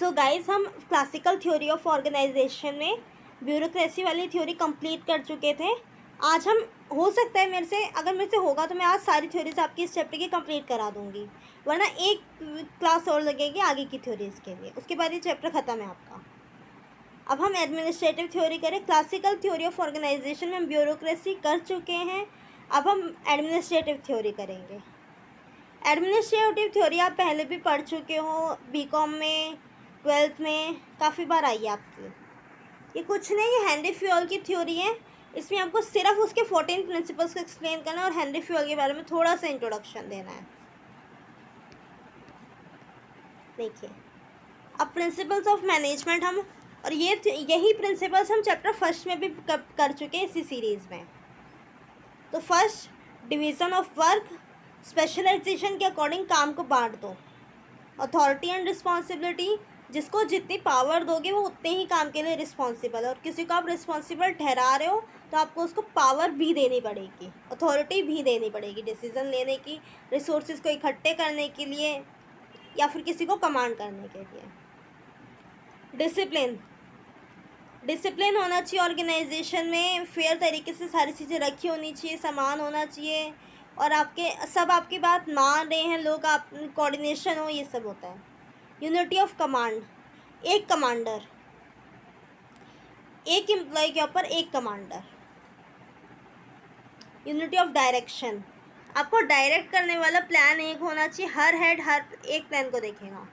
So guys, हम classical theory of organisation में bureaucracy वाली थ्योरी कंप्लीट कर चुके थे। आज हम, हो सकता है अगर मेरे से होगा तो मैं आज सारी थ्योरीज आपकी इस चैप्टर की कंप्लीट करा दूंगी, वरना एक क्लास और लगेगी आगे की थ्योरीज के लिए, उसके बाद ये चैप्टर ख़त्म है आपका। अब हम एडमिनिस्ट्रेटिव थ्योरी करें। क्लासिकल थ्योरी ऑफ ऑर्गेनाइजेशन में हम ब्यूरोक्रेसी कर चुके हैं, अब हम एडमिनिस्ट्रेटिव थ्योरी करेंगे। एडमिनिस्ट्रेटिव थ्योरी आप पहले भी पढ़ चुके हो, बीकॉम में, 12th में काफ़ी बार आई है आपकी। ये कुछ नहीं, ये हेनरी फ्यूल की थ्योरी है। इसमें आपको सिर्फ उसके 14 प्रिंसिपल्स को एक्सप्लेन करना है और हेनरी फ्यूल के बारे में थोड़ा सा इंट्रोडक्शन देना है। देखिए, अब प्रिंसिपल्स ऑफ मैनेजमेंट हम, और यही प्रिंसिपल्स हम चैप्टर फर्स्ट में भी कर चुके हैं इसी सीरीज़ में। तो first, division of work, specialization के अकॉर्डिंग काम को बांट दो। अथॉरिटी एंड रिस्पॉन्सिबिलिटी, जिसको जितनी पावर दोगे वो उतने ही काम के लिए रिस्पॉन्सिबल है, और किसी को आप रिस्पॉन्सिबल ठहरा रहे हो तो आपको उसको पावर भी देनी पड़ेगी, अथॉरिटी भी देनी पड़ेगी डिसीज़न लेने की, रिसोर्सेज को इकट्ठे करने के लिए या फिर किसी को कमांड करने के लिए। डिसिप्लिन होना चाहिए ऑर्गेनाइजेशन में, फेयर तरीके से सारी चीज़ें रखी होनी चाहिए, समान होना चाहिए, और सब आपकी बात मान रहे हैं लोग, आप कोऑर्डिनेशन हो, ये सब होता है। यूनिटी ऑफ कमांड, एक कमांडर, एक एम्प्लॉय के ऊपर एक कमांडर। यूनिटी ऑफ डायरेक्शन, आपको डायरेक्ट करने वाला प्लान एक होना चाहिए, हर हेड हर एक प्लान को देखेगा,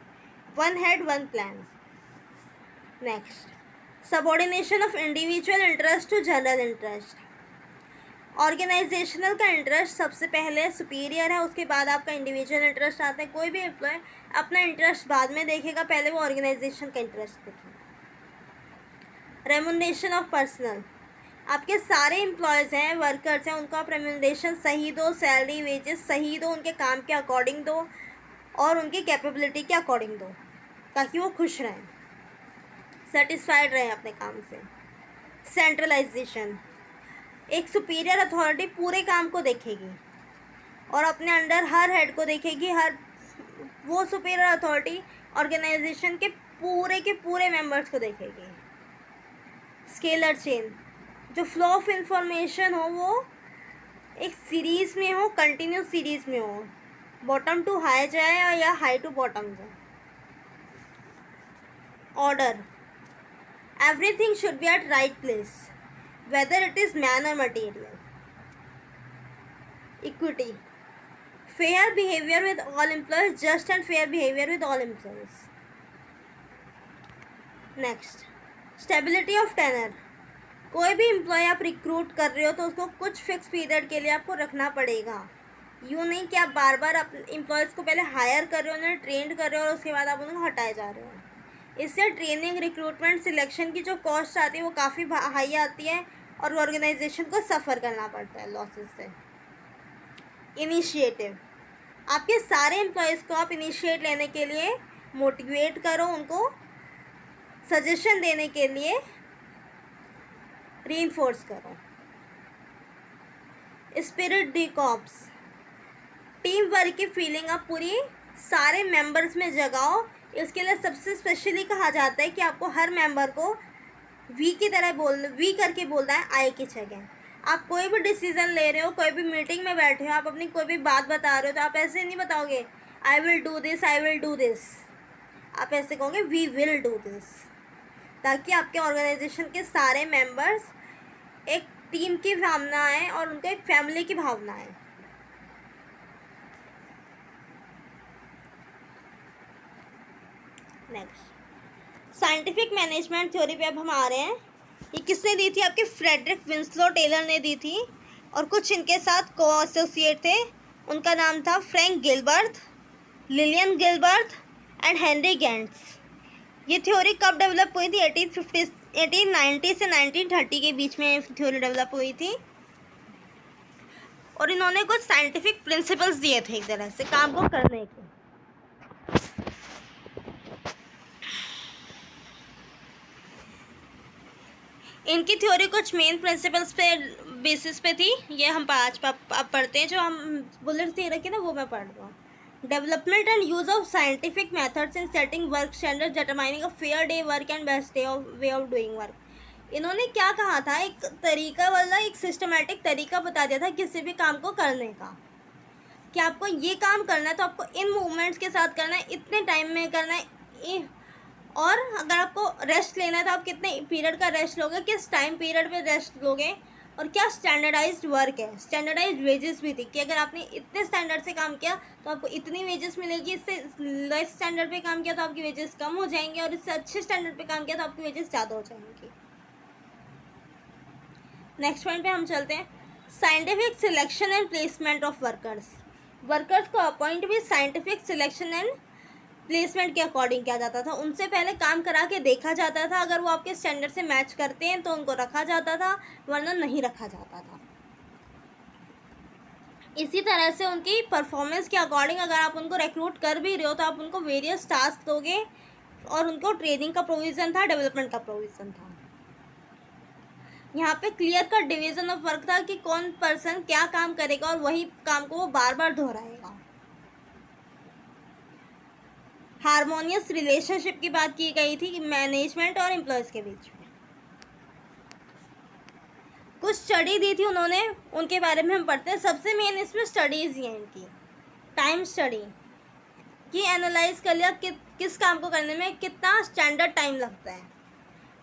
one head one plan. Next, subordination of individual interest to general interest. Organizational का इंटरेस्ट सबसे पहले सुपीरियर है, उसके बाद आपका इंडिविजुअल इंटरेस्ट आता है। कोई भी एम्प्लॉय अपना इंटरेस्ट बाद में देखेगा, पहले वो ऑर्गेनाइजेशन का इंटरेस्ट देखेगा। रेमुनरेशन ऑफ पर्सनल, आपके सारे एम्प्लॉयज़ हैं, वर्कर्स हैं, उनको आप रेमुनरेशन सही दो, सैलरी वेजेस सही दो, उनके काम के अकॉर्डिंग दो और उनकी कैपेबिलिटी के अकॉर्डिंग दो, ताकि वो खुश रहें, सेटिस्फाइड रहें अपने काम से। सेंट्रलाइजेशन, एक सुपीरियर अथॉरिटी पूरे काम को देखेगी और अपने अंडर हर हेड को देखेगी। वो सुपीरियर अथॉरिटी ऑर्गेनाइजेशन के पूरे मेंबर्स को देखेगी। स्केलर चेन, जो फ्लो ऑफ इंफॉर्मेशन हो वो एक सीरीज़ में हो, कंटिन्यूस सीरीज़ में हो, बॉटम टू हाई जाए या हाई टू बॉटम जाए। Order, everything should be at right place, whether it is man or material. Equity, fair behavior with all employees, just and fair behavior with all employees. Next, stability of tenure, कोई भी employ आप recruit कर रहे हो तो उसको कुछ fix period के लिए आपको रखना पड़ेगा। यूँ नहीं कि आप बार बार एम्प्लॉयज़ को पहले हायर कर रहे हो, उन्हें ट्रेंड कर रहे हो और उसके बाद आप उनको हटाए जा रहे हो। इससे ट्रेनिंग, रिक्रूटमेंट, सिलेक्शन की जो कॉस्ट आती है वो काफ़ी हाई आती है और ऑर्गेनाइजेशन को सफ़र करना पड़ता है लॉसेस से। इनिशिएटिव, आपके सारे एम्प्लॉयज़ को आप इनिशिएट लेने के लिए मोटिवेट करो, उनको सजेशन देने के लिए रीइंफोर्स करो। Spirit D cops, team work की फीलिंग आप पूरी सारे मेंबर्स में जगाओ। इसके लिए सबसे स्पेशली कहा जाता है कि आपको हर मेंबर को वी की तरह वी करके बोलना है, आई की जगह। आप कोई भी डिसीजन ले रहे हो, कोई भी मीटिंग में बैठे हो, आप अपनी कोई भी बात बता रहे हो तो आप ऐसे नहीं बताओगे I will do this, I will do this. आप ऐसे कहोगे वी विल डू दिस, ताकि आपके ऑर्गेनाइजेशन के सारे मेंबर्स एक टीम की भावना है और उनको एक फैमिली की भावना है। नेक्स्ट, साइंटिफिक मैनेजमेंट थ्योरी पे अब हम आ रहे हैं। ये किसने दी थी? आपके फ्रेडरिक विंस्लो टेलर ने दी थी, और कुछ इनके साथ को एसोसिएट थे। उनका नाम था Frank Gilbreth, Lillian Gilbreth and Henry Gantt. ये थ्योरी कब डेवलप हुई थी? 1890 से 1930 के बीच में थ्योरी डेवलप हुई थी, और इन्होंने कुछ साइंटिफिक प्रिंसिपल्स दिए थे एक तरह से काम को करने के। इनकी थ्योरी कुछ मेन प्रिंसिपल्स पे बेसिस पे थी। ये हम 5 अब पढ़ते हैं, जो हम बुलेट्स दे रखे ना वो मैं पढ़ रहा हूँ। Development and use of scientific methods in setting work standard, determining a fair day work and best day of way of doing work. इन्होंने क्या कहा था, एक तरीका वाला एक सिस्टमेटिक तरीका बता दिया था किसी भी काम को करने का, कि आपको ये काम करना है तो आपको इन मूवमेंट्स के साथ करना है, इतने टाइम में करना है, और अगर आपको रेस्ट लेना है तो आप कितने पीरियड का रेस्ट लोगे, किस टाइम पीरियड पे रेस्ट लोगे, और क्या स्टैंडर्डाइज्ड वर्क है, स्टैंडर्डाइज्ड वेजेस भी थी कि अगर आपने इतने स्टैंडर्ड से काम किया तो आपको इतनी वेजेस मिलेगी, इससे लेस स्टैंडर्ड पे काम किया तो आपकी वेजेस कम हो जाएंगी, और इससे अच्छे स्टैंडर्ड पे काम किया तो आपकी वेजेस ज़्यादा हो जाएंगी। नेक्स्ट पॉइंट पे हम चलते हैं, scientific selection and placement of workers. Workers को अपॉइंट भी साइंटिफिक सिलेक्शन एंड प्लेसमेंट के अकॉर्डिंग किया जाता था। उनसे पहले काम करा के देखा जाता था, अगर वो आपके स्टैंडर्ड से मैच करते हैं तो उनको रखा जाता था, वरना नहीं रखा जाता था। इसी तरह से उनकी परफॉर्मेंस के अकॉर्डिंग अगर आप उनको रिक्रूट कर भी रहे हो तो आप उनको वेरियस टास्क दोगे, और उनको ट्रेनिंग का प्रोविज़न था, डेवलपमेंट का प्रोविज़न था। यहाँ पे clear cut division of work था कि कौन पर्सन क्या काम करेगा और वही काम को वो बार बार दोहराएगा। हारमोनियस रिलेशनशिप की बात की गई थी मैनेजमेंट और एम्प्लॉयज़ के बीच में। कुछ स्टडी दी थी उन्होंने, उनके बारे में हम पढ़ते हैं। सबसे मेन इसमें स्टडीज़ ही हैं इनकी, टाइम स्टडी कि एनालाइज कर लिया कि किस काम को करने में कितना स्टैंडर्ड टाइम लगता है,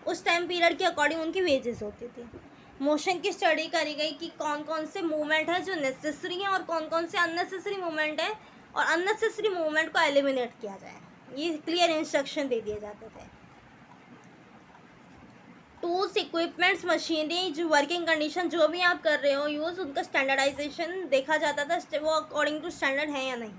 उस टाइम पीरियड के अकॉर्डिंग उनकी वेजेस होती थी। मोशन की स्टडी करी गई कि कौन कौन से मूवमेंट है जो नेसेसरी हैं और कौन कौन से अननेसेसरी मूवमेंट है, और अननेसेसरी मूवमेंट को एलिमिनेट किया जाए, ये क्लियर इंस्ट्रक्शन दे दिए जाते थे। टूल्स, इक्विपमेंट्स, मशीनरी, जो वर्किंग कंडीशन जो भी आप कर रहे हो यूज़, उनका स्टैंडर्डाइजेशन देखा जाता था, वो अकॉर्डिंग टू स्टैंडर्ड है या नहीं।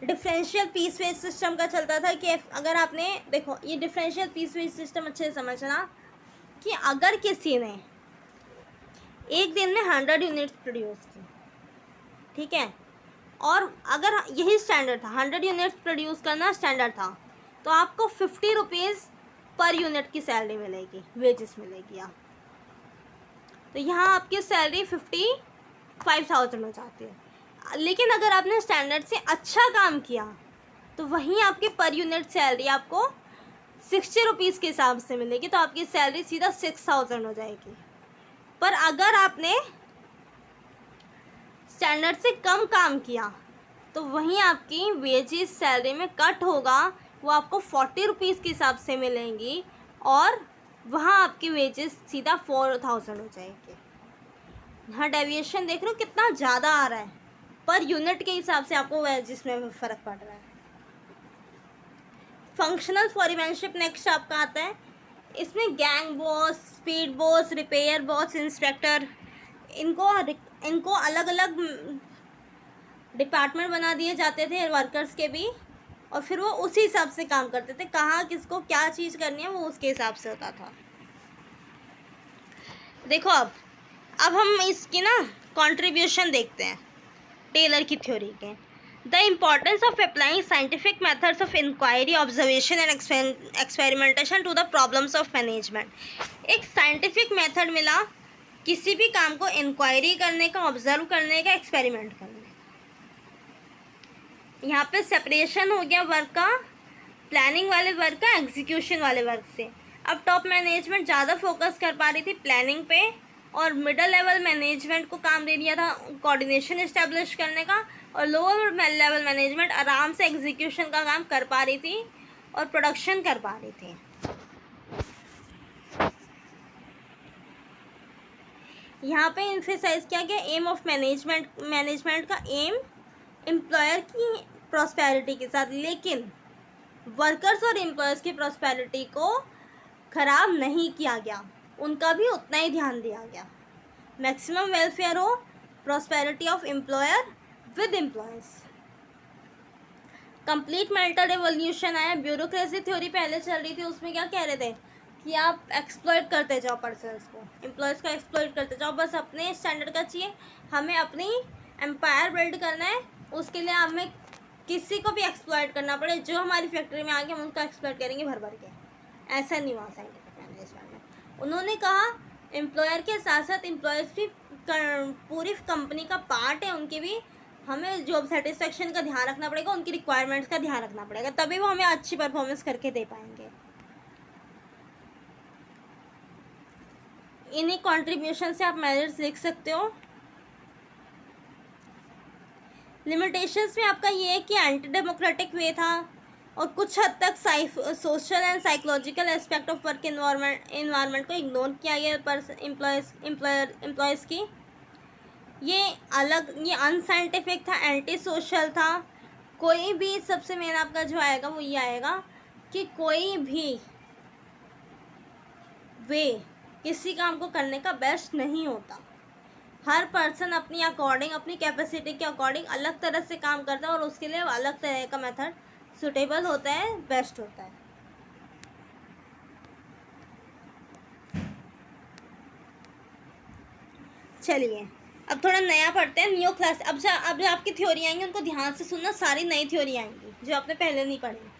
डिफरेंशियल पीस वेज सिस्टम का चलता था कि अगर आपने देखो ये डिफरेंशियल पीस वेज सिस्टम अच्छे से समझना, कि अगर किसी ने एक दिन में 100 यूनिट्स प्रोड्यूस की, ठीक है, और अगर यही स्टैंडर्ड था, 100 यूनिट्स प्रोड्यूस करना स्टैंडर्ड था, तो आपको 50 रुपीज़ पर यूनिट की सैलरी मिलेगी, वेजेस मिलेगी आप। तो यहाँ आपकी सैलरी 55,000 हो जाती है। लेकिन अगर आपने स्टैंडर्ड से अच्छा काम किया तो वहीं आपकी पर यूनिट सैलरी आपको 60 रुपीज़ के हिसाब से मिलेगी, तो आपकी सैलरी सीधा 6,000 हो जाएगी। पर अगर आपने स्टैंडर्ड से कम काम किया तो वहीं आपकी वेजेस सैलरी में कट होगा, वो आपको 40 रुपीज़ के हिसाब से मिलेंगी, और वहाँ आपकी वेजेस सीधा 4,000 हो जाएगी। यहाँ डेविएशन देख रहे हो कितना ज़्यादा आ रहा है, पर यूनिट के हिसाब से आपको वेजेस में फ़र्क पड़ रहा है। फंक्शनल फॉरमैनशिप नेक्स्ट आपका आता है। इसमें gang boss, speed boss, repair boss, inspector, इनको अलग अलग डिपार्टमेंट बना दिए जाते थे वर्कर्स के भी, और फिर वो उसी हिसाब से काम करते थे, कहाँ किसको क्या चीज़ करनी है वो उसके हिसाब से होता था। देखो अब हम इसकी ना कंट्रीब्यूशन देखते हैं टेलर की थ्योरी के। The importance of applying scientific methods of inquiry, observation and experimentation to the problems of management. एक साइंटिफिक मेथड मिला किसी भी काम को इंक्वायरी करने का, ऑब्जर्व करने का, एक्सपेरिमेंट करने का। यहाँ पे सेपरेशन हो गया वर्क का, प्लानिंग वाले वर्क का एग्जीक्यूशन वाले वर्क से। अब टॉप मैनेजमेंट ज़्यादा फोकस कर पा रही थी प्लानिंग पे, और मिडल लेवल मैनेजमेंट को काम दे दिया था कोऑर्डिनेशन इस्टेब्लिश करने का, और लोअर लेवल मैनेजमेंट आराम से एग्जीक्यूशन का काम कर पा रही थी और प्रोडक्शन कर पा रही थी। यहाँ पे एम्फेसाइज किया गया एम ऑफ मैनेजमेंट का एम एम्प्लॉयर की प्रॉस्पेरिटी के साथ, लेकिन वर्कर्स और एम्प्लॉयर्स की प्रॉस्पेरिटी को ख़राब नहीं किया गया, उनका भी उतना ही ध्यान दिया गया। मैक्सिमम वेलफेयर हो, prosperity of employer with employers. Complete mental revolution आया। ब्यूरोक्रेसी थ्योरी पहले चल रही थी, उसमें क्या कह रहे थे कि आप एक्सप्लॉइट करते जाओ पर्सन्स को, एम्प्लॉयज़ को एक्सप्लॉइट करते जाओ, बस अपने स्टैंडर्ड का चाहिए, हमें अपनी एम्पायर बिल्ड करना है, उसके लिए हमें किसी को भी एक्सप्लॉइट करना पड़े, जो हमारी फैक्ट्री में आके हम उनको एक्सप्लॉइट करेंगे भर भर के। ऐसा नहीं हुआ साइंटिफिक मैनेजमेंट में। उन्होंने कहा एम्प्लॉयर के साथ साथ एम्प्लॉयज़ भी पूरी कंपनी का पार्ट है, उनकी भी हमें जॉब सेटिस्फेक्शन का ध्यान रखना पड़ेगा, उनकी रिक्वायरमेंट्स का ध्यान रखना पड़ेगा, तभी वो हमें अच्छी परफॉर्मेंस करके दे पाएंगे। इन्हीं कंट्रीब्यूशन से आप मेजर्स लिख सकते हो। लिमिटेशंस में आपका ये है कि एंटी डेमोक्रेटिक वे था और कुछ हद तक social and psychological aspect of work environment को इग्नोर किया गया पर एम्प्लॉयज़ की। ये अनसाइंटिफिक था, एंटी सोशल था। कोई भी सबसे मेन आपका जो आएगा वो ये आएगा कि कोई भी वे किसी काम को करने का बेस्ट नहीं होता। हर पर्सन अपनी अकॉर्डिंग, अपनी कैपेसिटी के अकॉर्डिंग अलग तरह से काम करता है और उसके लिए अलग तरह का मेथड सूटेबल होता है, बेस्ट होता है। चलिए अब थोड़ा नया पढ़ते हैं, न्यू क्लास। अब जो आपकी थ्योरी आएंगी उनको ध्यान से सुनना, सारी नई थ्योरी आएंगी जो आपने पहले नहीं पढ़ी।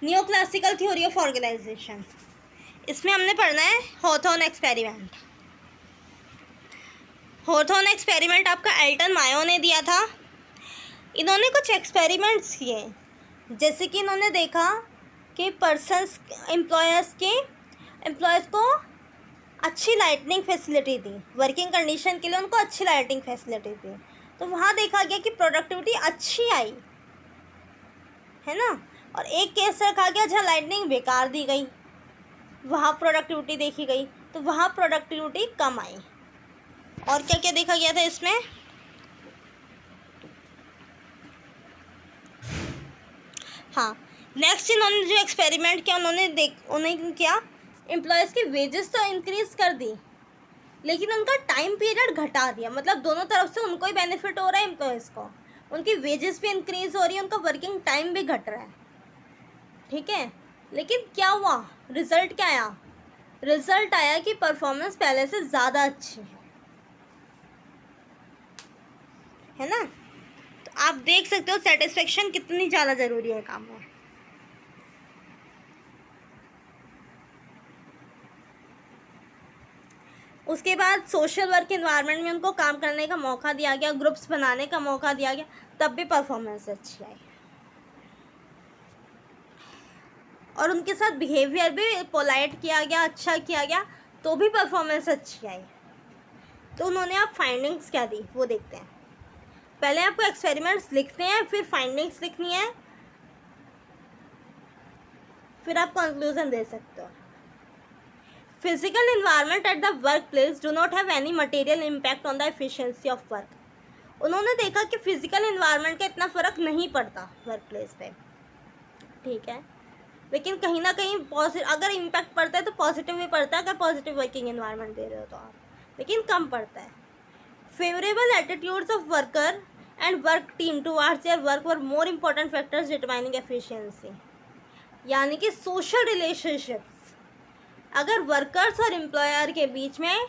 New classical theory of organization, इसमें हमने पढ़ना है हॉथॉर्न एक्सपेरिमेंट। हॉथॉर्न एक्सपेरिमेंट आपका एल्टन मायो ने दिया था। इन्होंने कुछ एक्सपेरिमेंट्स किए, जैसे कि इन्होंने देखा कि एम्प्लॉयज़ को अच्छी लाइटनिंग फैसिलिटी दी, वर्किंग कंडीशन के लिए उनको अच्छी लाइटिंग फैसिलिटी दी, तो वहाँ देखा गया कि प्रोडक्टिविटी अच्छी आई है ना। और एक केस रखा गया जहाँ लाइटनिंग बेकार दी गई, वहाँ प्रोडक्टिविटी देखी गई, तो वहाँ प्रोडक्टिविटी कम आई। और क्या क्या देखा गया था इसमें, हाँ नेक्स्ट इन्होंने जो एक्सपेरिमेंट किया उन्होंने क्या एम्प्लॉयज़ की वेजेस तो इंक्रीज़ कर दी, लेकिन उनका टाइम पीरियड घटा दिया। मतलब दोनों तरफ से उनको ही बेनिफिट हो रहा है, एम्प्लॉयज़ को, उनकी वेजेस भी इंक्रीज़ हो रही है, उनका वर्किंग टाइम भी घट रहा है, ठीक है। लेकिन क्या हुआ, रिज़ल्ट क्या आया? रिज़ल्ट आया कि परफॉर्मेंस पहले से ज़्यादा अच्छी है ना। तो आप देख सकते हो सेटिस्फेक्शन कितनी ज़्यादा ज़रूरी है काम में। उसके बाद सोशल वर्क एनवायरनमेंट में उनको काम करने का मौका दिया गया, ग्रुप्स बनाने का मौका दिया गया, तब भी परफॉर्मेंस अच्छी आई। और उनके साथ बिहेवियर भी पोलाइट किया गया, अच्छा किया गया, तो भी परफॉर्मेंस अच्छी आई। तो उन्होंने आप फाइंडिंग्स क्या दी वो देखते हैं। पहले आपको एक्सपेरिमेंट्स लिखते हैं, फिर फाइंडिंग्स लिखनी है, फिर आप कंक्लूजन दे सकते हो। Physical environment at the work place do not have any material impact on the efficiency of work. उन्होंने देखा कि फिजिकल एनवायरनमेंट का इतना फ़र्क नहीं पड़ता वर्क प्लेस पे, ठीक है, लेकिन कहीं ना कहीं अगर इम्पैक्ट पड़ता है तो पॉजिटिव भी पड़ता है, अगर पॉजिटिव वर्किंग एनवायरनमेंट दे रहे हो तो आप, लेकिन कम पड़ता है। Favourable attitudes of worker and work team towards their work were more important factors determining efficiency. यानी कि सोशल रिलेशनशिप्स, अगर वर्कर्स और एम्प्लॉयर के बीच में,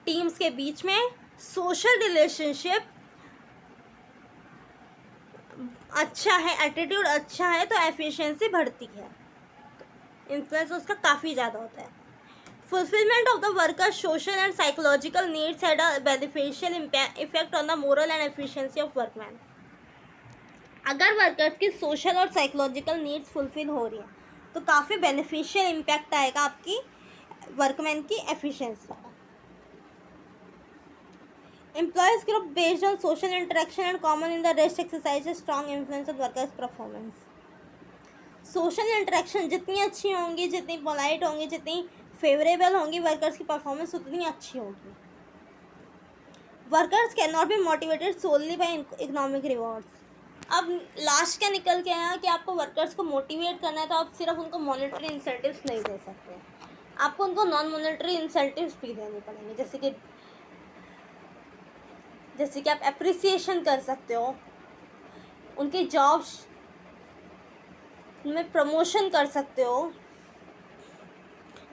टीम्स के बीच में सोशल रिलेशनशिप अच्छा है, एटीट्यूड अच्छा है, तो एफिशिएंसी बढ़ती है, इन्फ्लुएंस उसका काफ़ी ज़्यादा होता है। Fulfilment of the worker social and psychological needs had a beneficial effect on the moral and efficiency of workman. अगर वर्कर्स की सोशल और साइकोलॉजिकल नीड्स फुलफिल हो रही हैं तो काफ़ी बेनिफिशियल इम्पैक्ट आएगा आपकी वर्कमैन की एफिशिएंसी का। Employees group based on social interaction and common in the rest exercise strong influence of workers performance. Social interaction जितनी अच्छी होंगी, जितनी पोलाइट होंगी, जितनी फेवरेबल होंगी, वर्कर्स की परफॉर्मेंस उतनी अच्छी होगी। Workers can not be motivated solely by economic rewards. अब लास्ट क्या निकल के आया कि आपको वर्कर्स को मोटिवेट करना है तो आप सिर्फ उनको मॉनेटरी इंसेंटिव्स नहीं दे सकते, आपको उनको नॉन मॉनेटरी इंसेंटिव्स भी देने पड़ेंगे, जैसे कि आप अप्रिसिएशन कर सकते हो, उनकी जॉब्स में प्रमोशन कर सकते हो,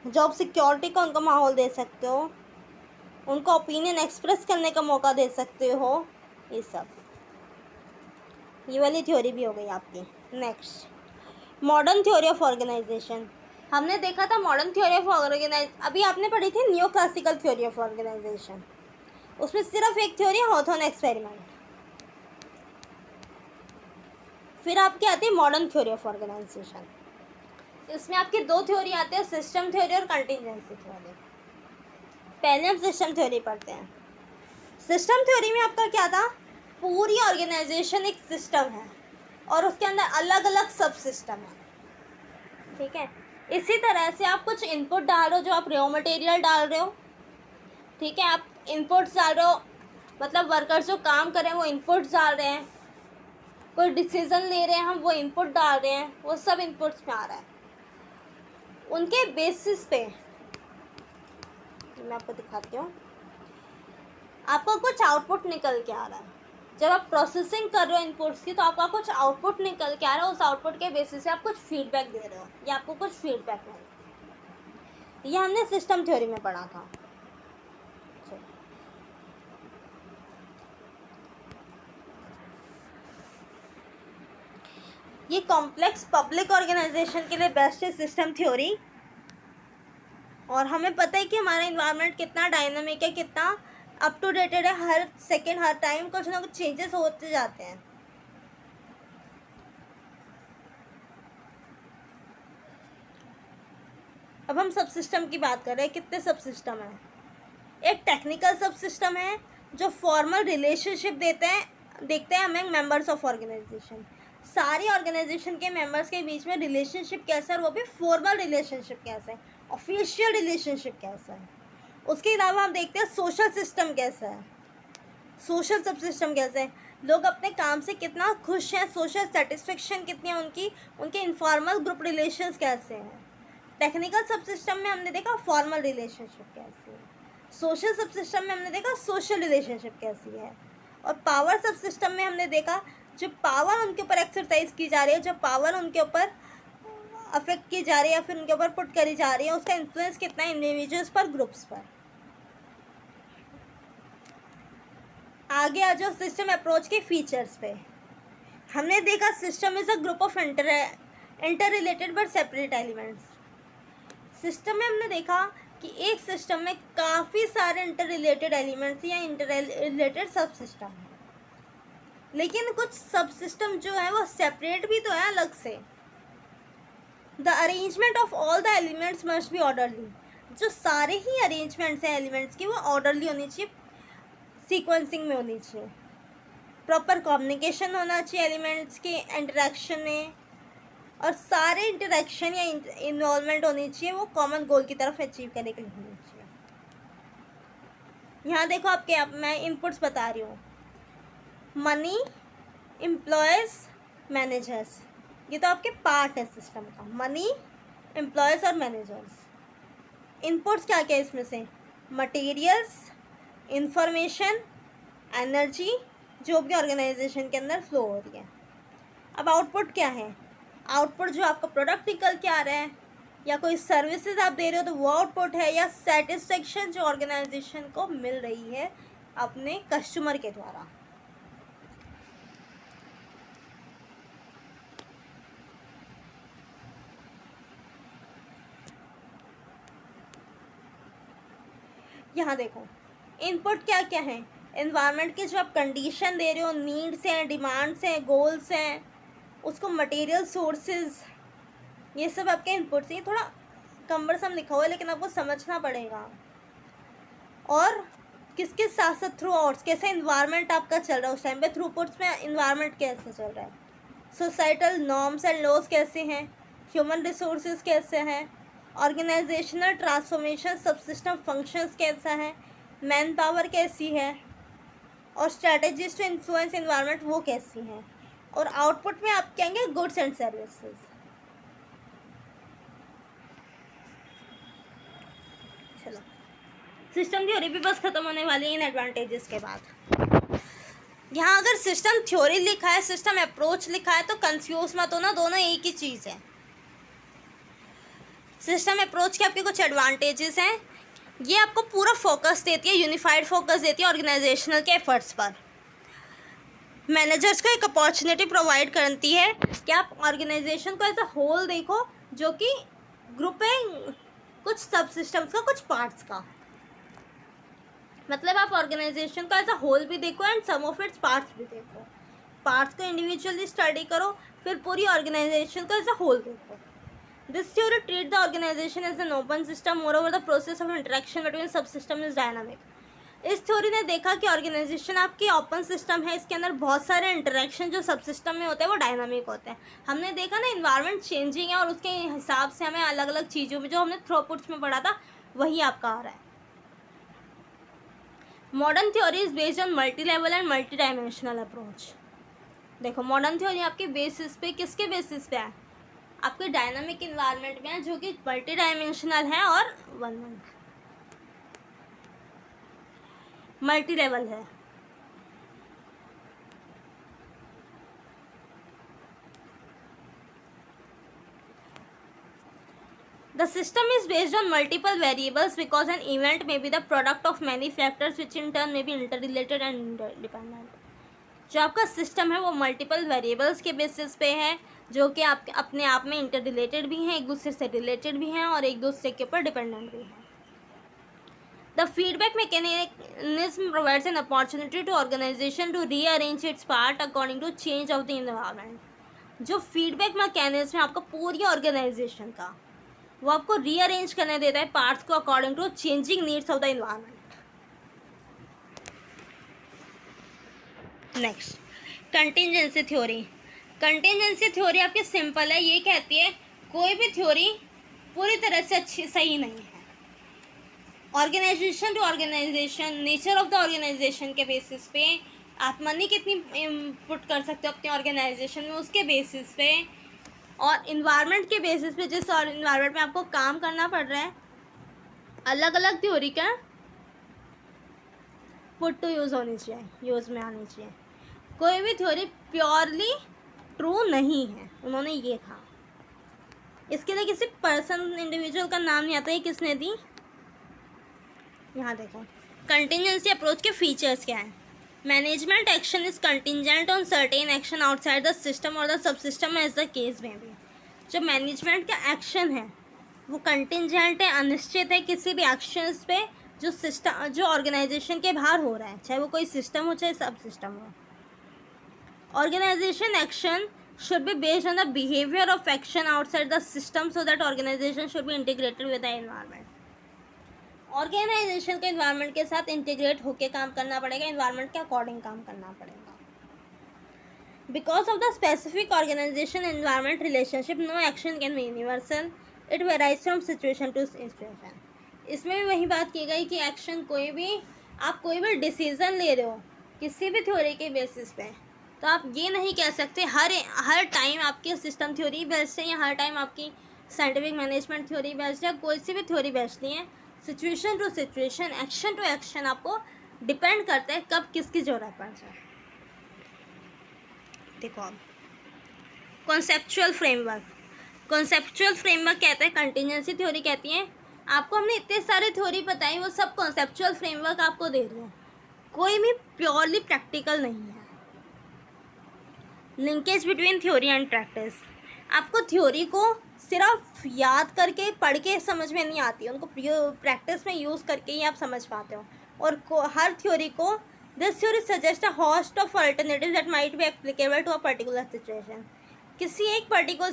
जॉब सिक्योरिटी का उनको माहौल दे सकते हो, उनको ओपिनियन एक्सप्रेस करने का मौका दे सकते हो, ये सब। ये वाली थ्योरी भी हो गई आपकी। Next modern theory of organization. हमने देखा था मॉडर्न थ्योरी ऑफ अभी आपने पढ़ी थी new classical theory of organization, उसमें सिर्फ एक थ्योरी हॉथॉर्न एक्सपेरिमेंट। फिर आपकी आती है मॉडर्न थ्योरी ऑफ ऑर्गेनाइजेशन। इसमें आपकी दो थ्योरी आती है, सिस्टम थ्योरी और कंटीजेंसी थ्योरी। पहले हम सिस्टम थ्योरी पढ़ते हैं। सिस्टम थ्योरी में आपका क्या था, पूरी ऑर्गेनाइजेशन एक सिस्टम है और उसके अंदर अलग अलग सब सिस्टम है, ठीक है। इसी तरह से आप कुछ इनपुट डाल रहे हो, जो आप रॉ मटेरियल डाल रहे हो, ठीक है, आप इनपुट्स डाल रहे हो, मतलब वर्कर्स जो काम कर रहे हैं वो इनपुट्स डाल रहे हैं, कोई डिसीजन ले रहे हैं हम, वो इनपुट डाल रहे हैं, वो सब इनपुट्स में आ रहा है। उनके बेसिस पे मैं आपको दिखाती हूँ, आपको कुछ आउटपुट निकल के आ रहा है। जब आप प्रोसेसिंग कर रहे हो इनपुट्स की, तो आपका कुछ आउटपुट निकल के आ रहा है, उस आउटपुट के बेसिस से आप कुछ फीडबैक दे रहे हो या आपको कुछ फीडबैक मिल रहा है। ये हमने सिस्टम थ्योरी में पढ़ा था। ये कॉम्प्लेक्स पब्लिक ऑर्गेनाइजेशन के लिए बेस्ट है सिस्टम थ्योरी। और हमें पता है कि हमारा इन्वायरमेंट कितना डायनामिक है, कितना अप टू डेटेड है, हर सेकेंड हर टाइम कुछ ना कुछ चेंजेस होते जाते हैं। अब हम सब सिस्टम की बात कर रहे हैं। कितने सब सिस्टम हैं? एक टेक्निकल सब सिस्टम है जो फॉर्मल रिलेशनशिप देखते हैं हमें मेंबर्स ऑफ ऑर्गेनाइजेशन। सारी ऑर्गेनाइजेशन के मेंबर्स के बीच में रिलेशनशिप कैसा है, और वो भी फॉर्मल रिलेशनशिप कैसा है, ऑफिशियल रिलेशनशिप कैसा है। उसके अलावा हम देखते हैं सोशल सिस्टम कैसा है, सोशल सब सिस्टम कैसे है, लोग अपने काम से कितना खुश हैं, सोशल सेटिस्फेक्शन कितनी है उनकी, उनके इनफॉर्मल ग्रुप रिलेशंस कैसे हैं। टेक्निकल सब सिस्टम में हमने देखा फॉर्मल रिलेशनशिप कैसी है, सोशल सब सिस्टम में हमने देखा सोशल रिलेशनशिप कैसी है, और पावर सब सिस्टम में हमने देखा जो पावर उनके ऊपर एक्सरसाइज की जा रही है, जो पावर उनके ऊपर अफेक्ट की जा रही है या फिर उनके ऊपर पुट करी जा रही है, उसका इन्फ्लुएंस कितना है इंडिविजुअल्स पर, ग्रुप्स पर। आगे आ जाओ सिस्टम अप्रोच के फीचर्स पे। हमने देखा system is a group of inter related but separate elements. System में हमने देखा कि एक सिस्टम में काफ़ी सारे इंटर रिलेटेड एलिमेंट्स या इंटर रिलेटेड सब सिस्टम है, लेकिन कुछ सब सिस्टम जो है वो सेपरेट भी तो है अलग से। The arrangement of all the elements must be orderly. जो सारे ही अरेंजमेंट्स हैं एलिमेंट्स की वो ऑर्डरली होनी चाहिए, सीक्वेंसिंग में होनी चाहिए, प्रॉपर कम्युनिकेशन होना चाहिए एलिमेंट्स के इंटरेक्शन में, और सारे इंटरेक्शन या इन्वॉल्वमेंट होनी चाहिए वो कॉमन गोल की तरफ अचीव करने के लिए होनी चाहिए। यहाँ देखो आपके मैं इनपुट्स बता रही हूँ, मनी, एम्प्लॉयज़, मैनेजर्स, ये तो आपके पार्ट है सिस्टम का, मनी, एम्प्लॉयज़ और मैनेजर्स। इनपुट्स क्या क्या है इसमें से, मटेरियल्स, इंफॉर्मेशन, एनर्जी, जो भी ऑर्गेनाइजेशन के अंदर फ्लो हो रही है। अब आउटपुट क्या है, आउटपुट जो आपका प्रोडक्ट निकल के आ रहा है या कोई सर्विसेज आप दे रहे हो तो वो आउटपुट है, या सेटिस्फेक्शन जो ऑर्गेनाइजेशन को मिल रही है अपने कस्टमर के द्वारा। यहाँ देखो इनपुट क्या क्या है, एनवायरनमेंट के जो आप कंडीशन दे रहे हो, नीड्स हैं, डिमांड्स हैं, गोल्स हैं, उसको मटेरियल सोर्सेज, ये सब आपके इनपुट्स। ये थोड़ा कम्बरसम लिखा हुआ है लेकिन आपको समझना पड़ेगा। और किसके साथ साथ थ्रू आउट्स, कैसे इन्वायरमेंट आपका चल रहा है उस टाइम पे, थ्रूपुट्स में इन्वायरमेंट कैसे चल रहा है, सोसाइटल नॉर्म्स एंड लॉज कैसे हैं, ह्यूमन रिसोर्सेज कैसे हैं, ऑर्गेनाइजेशनल ट्रांसफॉर्मेशन सब सिस्टम फंक्शंस कैसा है, मैन पावर कैसी है, और स्ट्रैटेजीज टू इन्फ्लुएंस इन्वायरमेंट वो कैसी हैं, और आउटपुट में आप कहेंगे गुड्स एंड सर्विसेज। चलो सिस्टम थ्योरी भी बस ख़त्म होने वाली है इन एडवांटेजेस के बाद। यहाँ अगर सिस्टम थ्योरी लिखा है, सिस्टम अप्रोच लिखा है तो कंफ्यूज मत होना, दोनों एक ही चीज़ है। सिस्टम अप्रोच के आपके कुछ एडवांटेजेस हैं, ये आपको पूरा फोकस देती है, यूनिफाइड फोकस देती है ऑर्गेनाइजेशनल के एफर्ट्स पर। मैनेजर्स को एक अपॉर्चुनिटी प्रोवाइड करती है कि आप ऑर्गेनाइजेशन को एज अ होल देखो, जो कि ग्रुप है कुछ सब सिस्टम्स का, कुछ पार्ट्स का। मतलब आप ऑर्गेनाइजेशन को एज अ होल भी देखो and some of its parts भी देखो। पार्ट्स को इंडिविजुअली स्टडी करो, फिर पूरी ऑर्गेनाइजेशन को एज अ होल देखो। This theory treat the organization as an open system, moreover the process of interaction between subsystem is dynamic. इस theory ने देखा कि ऑर्गेनाइजेशन आपकी ओपन सिस्टम है, इसके अंदर बहुत सारे इंटरेक्शन जो सब सिस्टम में होते हैं वो डायनामिक होते हैं। हमने देखा ना इन्वायरमेंट चेंजिंग है और उसके हिसाब से हमें अलग अलग चीज़ों में जो हमने थ्रोपुट्स में पढ़ा था वही आपका आ रहा है। Modern theory is based on multi level and multi dimensional approach. देखो मॉडर्न थ्योरी आपके बेसिस पे, किसके बेसिस पे है, आपके डायनामिक इन्वायरमेंट में है जो कि मल्टी डायमेंशनल है और मल्टी लेवल है। The system is based on multiple variables because an event may be the product of many factors which in turn may be interrelated and interdependent। जो आपका system है वो मल्टीपल वेरिएबल्स के basis पे है जो कि आप अपने आप में इंटर रिलेटेड भी हैं, एक दूसरे से रिलेटेड भी हैं और एक दूसरे के ऊपर डिपेंडेंट भी हैं। The feedback mechanism provides an opportunity to organization to rearrange its part according to change of the environment. जो फीडबैक मैकेनिज्म है आपका पूरी ऑर्गेनाइजेशन का, वो आपको रीअरेंज करने देता है पार्ट्स को according to changing needs of the environment. Next, contingency theory. Contingency theory आपकी सिंपल है, ये कहती है कोई भी थ्योरी पूरी तरह से अच्छी सही नहीं है। Organization to organization, nature of the organization के बेसिस पे आप मनी कितनी इनपुट कर सकते हो अपनी ऑर्गेनाइजेशन में उसके बेसिस पे, और इन्वायरमेंट के बेसिस पे जिस और इन्वायरमेंट में आपको काम करना पड़ रहा है, अलग अलग थ्योरी का पुट टू यूज़ होनी चाहिए, यूज़ में आनी चाहिए। कोई भी थ्योरी प्योरली ट्रू नहीं है, उन्होंने ये कहा। इसके लिए किसी पर्सन इंडिविजुअल का नाम नहीं आता, ये किसने दी, यहाँ देखो। कंटिंजेंसी अप्रोच के फीचर्स क्या हैं। Management action is contingent on certain action outside the system और the subsystem as the case में भी। जो मैनेजमेंट का एक्शन है वो कंटिंजेंट है, अनिश्चित है किसी भी एक्शंस पे जो सिस्टम, जो ऑर्गेनाइजेशन के बाहर हो रहा है, चाहे वो कोई सिस्टम हो चाहे सब सिस्टम हो। Organization action should be based on the behaviour of action outside the system so that organization should be integrated with the environment. Organization को एनवायरनमेंट के साथ इंटीग्रेट होकर काम करना पड़ेगा, एनवायरनमेंट के अकॉर्डिंग काम करना पड़ेगा। Because of the specific organization environment relationship, no action can be universal, it varies from situation to situation. इसमें भी वही बात की गई कि एक्शन कोई भी, आप कोई भी डिसीजन ले रहे हो किसी भी थ्योरी के बेसिस पे, तो आप ये नहीं कह सकते हर टाइम आपकी सिस्टम थ्योरी बेस्ड है या हर टाइम आपकी साइंटिफिक मैनेजमेंट थ्योरी बेस्ड है, कोई सी भी थ्योरी बेस्ड नहीं है। Situation to situation, action to action आपको डिपेंड करता है कब किसकी ज़रूरत पड़ जाए। देखो कॉन्सेप्चुअल फ्रेमवर्क। कॉन्सेप्चुअल फ्रेमवर्क कहता है, कंटिंजेंसी थ्योरी कहती है आपको हमने इतने सारे थ्योरी बताई, वो सब कॉन्सेप्चुअल फ्रेमवर्क आपको दे रही है, कोई भी प्योरली प्रैक्टिकल नहीं है। Linkage between theory and practice. आपको थ्योरी को सिर्फ याद करके पढ़ के समझ में नहीं आती, उनको प्रैक्टिस में यूज़ करके ही आप समझ पाते हो। और हर थ्योरी को, this theory suggest a host of alternative that might be applicable to a particular situation. किसी एक पर्टिकुलर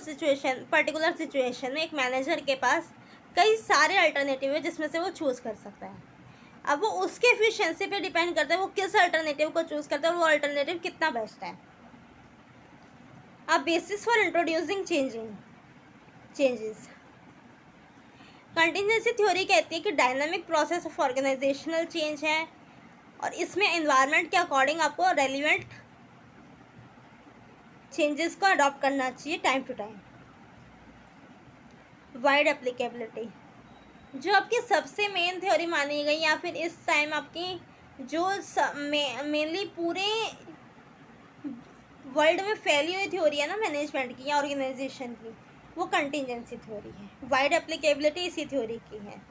सिचुएशन में एक मैनेजर के पास कई सारे अल्टरनेटिव है जिसमें से वो चूज़ कर सकता है। अब वो उसके एफिशिएंसी पे डिपेंड करता है वो किस अल्टरनेटिव को चूज़ करता है, वो अल्टरनेटिव कितना बेस्ट है। A basis for introducing changes. Contingency theory कहती है कि dynamic process of organizational change है और इसमें एनवायरनमेंट के अकॉर्डिंग आपको रेलिवेंट चेंजेस को अडॉप्ट करना चाहिए time to time. Wide applicability. जो आपकी सबसे मेन थ्योरी मानी गई या फिर इस टाइम आपकी जो मेनली पूरे वर्ल्ड में फैली हुई थ्योरी है ना मैनेजमेंट की या ऑर्गेनाइजेशन की, वो कंटिंजेंसी थ्योरी है। वाइड एप्लीकेबिलिटी इसी थ्योरी की है।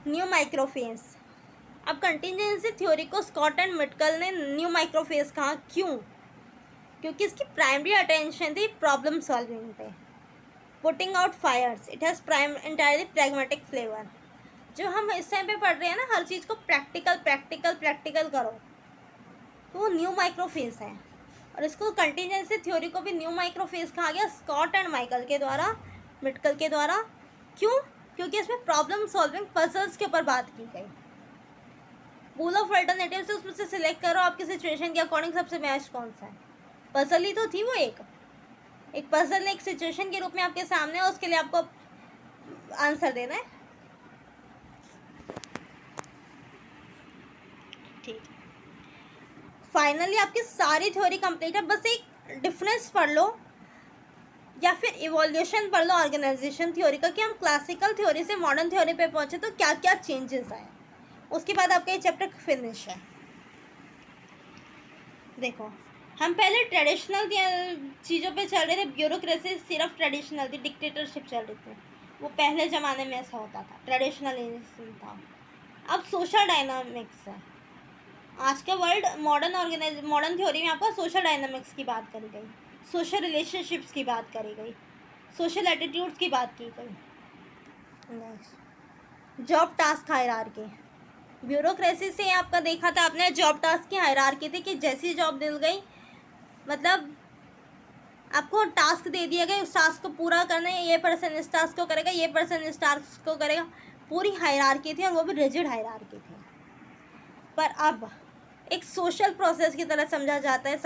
New micro phase. अब कंटिंजेंसी थ्योरी को स्कॉट एंड मिटकल ने न्यू माइक्रोफेज कहा, क्यों? क्योंकि इसकी प्राइमरी अटेंशन थी प्रॉब्लम सॉल्विंग पे। Putting out fires, it has entirely pragmatic flavour. जो हम इस टाइम पे पढ़ रहे हैं ना, हर चीज़ को प्रैक्टिकल करो, तो वो न्यू माइक्रोफेज है। और इसको कंटीजेंसी थ्योरी को भी न्यू माइक्रोफेज कहा गया स्कॉट एंड मिटकल के द्वारा। क्यों? क्योंकि इसमें प्रॉब्लम सॉल्विंग पजल्स के ऊपर बात की गई। पूल ऑफ अल्टरनेटिव से उसमें से सिलेक्ट करो आपकी सिचुएशन के अकॉर्डिंग सबसे बेस्ट कौन सा है। पजल ही तो थी वो, एक पजल एक सिचुएशन के रूप में आपके सामने है, उसके लिए आपको आंसर देना है। ठीक, फाइनली आपकी सारी थ्योरी कंप्लीट है। बस एक डिफरेंस पढ़ लो या फिर इवोल्यूशन पढ़ लो ऑर्गेनाइजेशन थ्योरी का, कि हम क्लासिकल थ्योरी से मॉडर्न थ्योरी पे पहुंचे तो क्या क्या चेंजेस आए। उसके बाद आपका ये चैप्टर फिनिश है। देखो, हम पहले ट्रेडिशनल चीज़ों पे चल रहे थे, ब्यूरोक्रेसी सिर्फ ट्रेडिशनल थी, डिक्टेटरशिप चल रही थी, वो पहले ज़माने में ऐसा होता था, ट्रेडिशनलिज्म था। अब सोशल डायनामिक्स है। आज का वर्ल्ड मॉडर्न थ्योरी में आपको सोशल डायनामिक्स की बात करी गई, सोशल रिलेशनशिप्स की बात करी गई, सोशल एटीट्यूड्स की बात की गई। Next, job task hierarchy. Bureaucracy से आपका देखा था आपने, जॉब टास्क की हायरार्की थी कि जैसी जॉब मिल गई, मतलब आपको टास्क दे दिया गया, उस टास्क को पूरा करना है, ये पर्सन इस टास्क को करेगा, ये पर्सन इस टास्क को करेगा, पूरी हायरार्की थी और वो भी रिजिड हायरार्की थी। पर अब एक सोशल प्रोसेस की तरह समझा जाता है,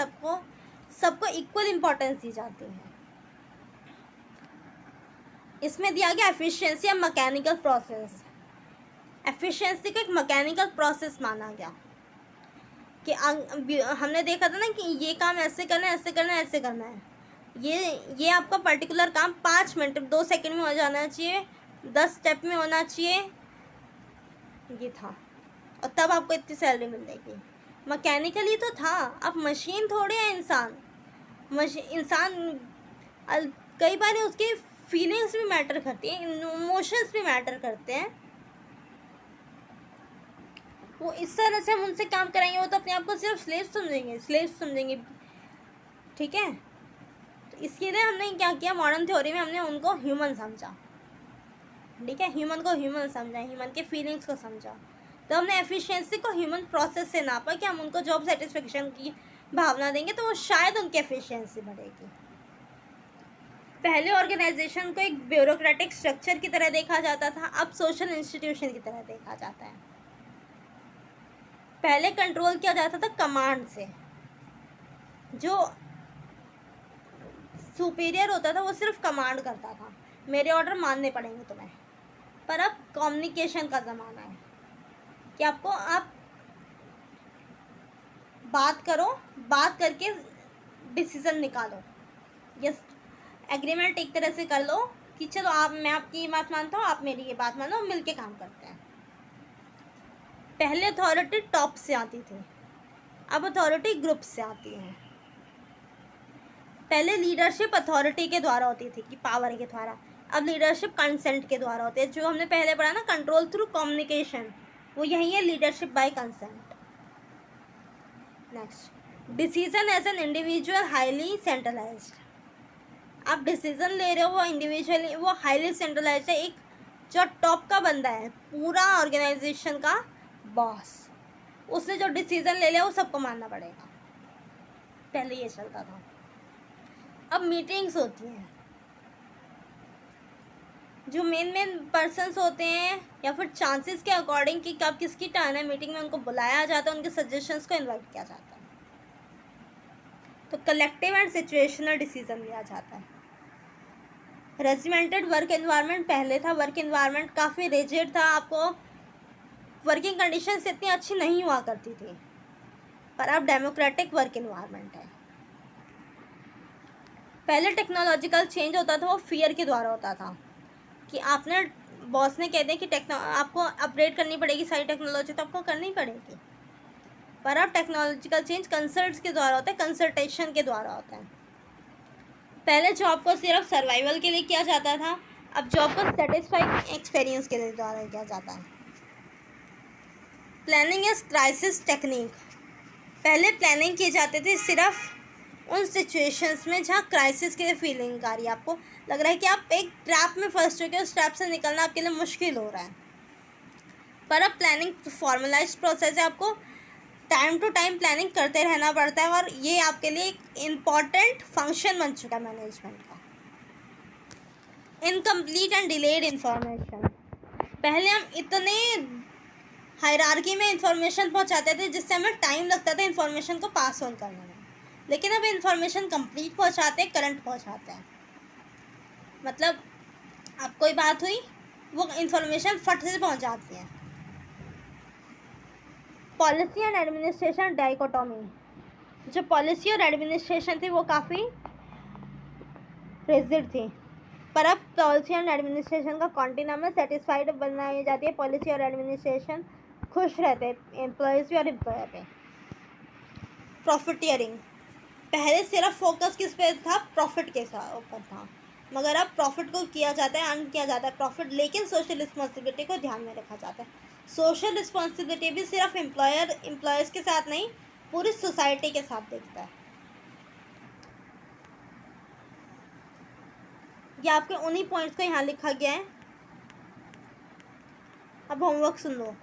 सबको इक्वल इम्पोर्टेंस दी जाती है। इसमें दिया गया एफिशिएंसी या मैकेनिकल प्रोसेस। एफिशिएंसी को एक मैकेनिकल प्रोसेस माना गया कि हमने देखा था ना कि ये काम ऐसे करना है, ऐसे करना है, ऐसे करना है, ये आपका पर्टिकुलर काम 5 मिनट 2 सेकंड में हो जाना चाहिए, 10 स्टेप में होना चाहिए, ये था, और तब आपको इतनी सैलरी मिल जाएगी। मैकेनिकली तो था, अब मशीन थोड़े है इंसान। कई बार उसकी फीलिंग्स भी मैटर करती हैं, इमोशंस भी मैटर करते हैं। वो इस तरह से हम उनसे काम कराएंगे, वो तो अपने आप को सिर्फ स्लेव समझेंगे। ठीक है, तो इसके लिए हमने क्या किया, मॉडर्न थ्योरी में हमने उनको ह्यूमन समझा। ठीक है, ह्यूमन को ह्यूमन समझा, ह्यूमन के फीलिंग्स को समझा। तो हमने एफिशिएंसी को ह्यूमन प्रोसेस से नापा कि हम उनको जॉब सेटिस्फेक्शन की भावना देंगे तो वो शायद उनकी एफिशिएंसी बढ़ेगी। पहले ऑर्गेनाइजेशन को एक ब्यूरोक्रेटिक स्ट्रक्चर की तरह देखा जाता था, अब सोशल इंस्टीट्यूशन की तरह देखा जाता है। पहले कंट्रोल किया जाता था कमांड से, जो सुपीरियर होता था वो सिर्फ कमांड करता था, मेरे ऑर्डर मानने पड़ेंगे तुम्हें। पर अब कम्युनिकेशन का ज़माना है कि आप बात करो, बात करके डिसीज़न निकालो, यस एग्रीमेंट एक तरह से कर लो कि चलो मैं आपकी ये बात मानता हूँ, आप मेरी ये बात मानो, मिलके काम करते हैं। पहले अथॉरिटी टॉप से आती थी, अब अथॉरिटी ग्रुप से आती है। पहले लीडरशिप अथॉरिटी के द्वारा होती थी कि पावर के द्वारा, अब लीडरशिप कंसेंट के द्वारा होती है। जो हमने पहले पढ़ा ना, कंट्रोल थ्रू कम्युनिकेशन, वो यही है leadership by consent. Next, decision as an individual highly centralised. आप डिसीजन ले रहे हो, वो इंडिविजुअली, वो हाईली सेंट्रलाइज्ड है। एक जो टॉप का बंदा है, पूरा ऑर्गेनाइजेशन का बॉस, उसने जो डिसीजन ले लिया वो सबको मानना पड़ेगा। पहले ये चलता था। अब मीटिंग्स होती हैं, जो मेन पर्सन्स होते हैं या फिर चांसेस के अकॉर्डिंग कि कब किसकी टर्न है, मीटिंग में उनको बुलाया जाता है, उनके सजेशंस को इनवाइट किया जाता है। तो कलेक्टिव एंड सिचुएशनल डिसीजन लिया जाता है। रेजिमेंटेड वर्क एनवायरनमेंट पहले था, वर्क एनवायरनमेंट काफ़ी रिजिड था, आपको वर्किंग कंडीशंस इतनी अच्छी नहीं हुआ करती थी, पर अब डेमोक्रेटिक वर्क एनवायरनमेंट है। पहले टेक्नोलॉजिकल चेंज होता था, वो फियर के द्वारा होता था कि आपने बॉस ने कह दिया कि आपको अपडेट करनी पड़ेगी सारी टेक्नोलॉजी, तो आपको करनी पड़ेगी। पर अब टेक्नोलॉजिकल चेंज कंसल्ट्स के द्वारा होता है, कंसल्टेशन के द्वारा होता है। पहले जॉब को सिर्फ सर्वाइवल के लिए किया जाता था, अब जॉब को सेटिस्फाइंग एक्सपीरियंस के लिए द्वारा किया जाता है। Planning is crisis technique. पहले प्लानिंग किए जाते थे सिर्फ उन सिचुएशंस में जहाँ क्राइसिस की फीलिंग आ रही है, आपको लग रहा है कि आप एक ट्रैप में फंस चुके हो, उस ट्रैप से निकलना आपके लिए मुश्किल हो रहा है। पर अब प्लानिंग फॉर्मलाइज्ड प्रोसेस है, आपको टाइम टू टाइम प्लानिंग करते रहना पड़ता है, और ये आपके लिए एक इम्पॉर्टेंट फंक्शन बन चुका है मैनेजमेंट का। Incomplete and delayed information. पहले हम इतने हायरार्की में इंफॉर्मेशन पहुंचाते थे जिससे हमें टाइम लगता था इंफॉर्मेशन को पास ऑन करने में, लेकिन अब इंफॉर्मेशन कंप्लीट पहुंचाते हैं, करंट पहुंचाते हैं। मतलब अब कोई बात हुई, वो इंफॉर्मेशन फट से पहुंच जाती है। Policy and administration dichotomy. जो पॉलिसी और एडमिनिस्ट्रेशन थी वो काफ़ी रिजिड थी, पर अब पॉलिसी एंड एडमिनिस्ट्रेशन का कॉन्टिन्यूम में सेटिस्फाइड बनाई जाती है। पॉलिसी और एडमिनिस्ट्रेशन खुश रहते हैं एम्प्लॉयज़ भी और एम्प्लॉयर पे। प्रॉफिटियरिंग। पहले सिर्फ फोकस किस पे था? प्रॉफिट के ऊपर था, मगर अब प्रॉफिट को किया जाता है, अर्न किया जाता है प्रॉफिट, लेकिन सोशल रिस्पॉन्सिबिलिटी को ध्यान में रखा जाता है। सोशल रिस्पॉन्सिबिलिटी भी सिर्फ एम्प्लॉयर्स के साथ नहीं, पूरी सोसाइटी के साथ देखता है। ये आपके उन्हीं पॉइंट्स को यहाँ लिखा गया है। अब होमवर्क सुन लो।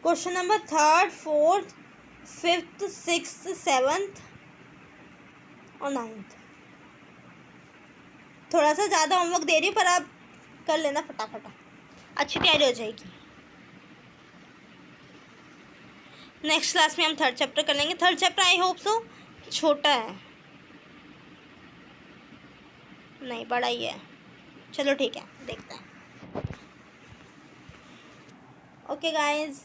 Question number 3rd, 4th, 5th, 6th, 7th और 9th। थोड़ा सा ज़्यादा होमवर्क दे रही हूँ, पर आप कर लेना फटाफट, अच्छी तैयारी हो जाएगी। नेक्स्ट क्लास में हम 3rd चैप्टर कर लेंगे। 3rd chapter I hope so छोटा है, नहीं बड़ा ही है। चलो ठीक है, देखते हैं। Okay guys.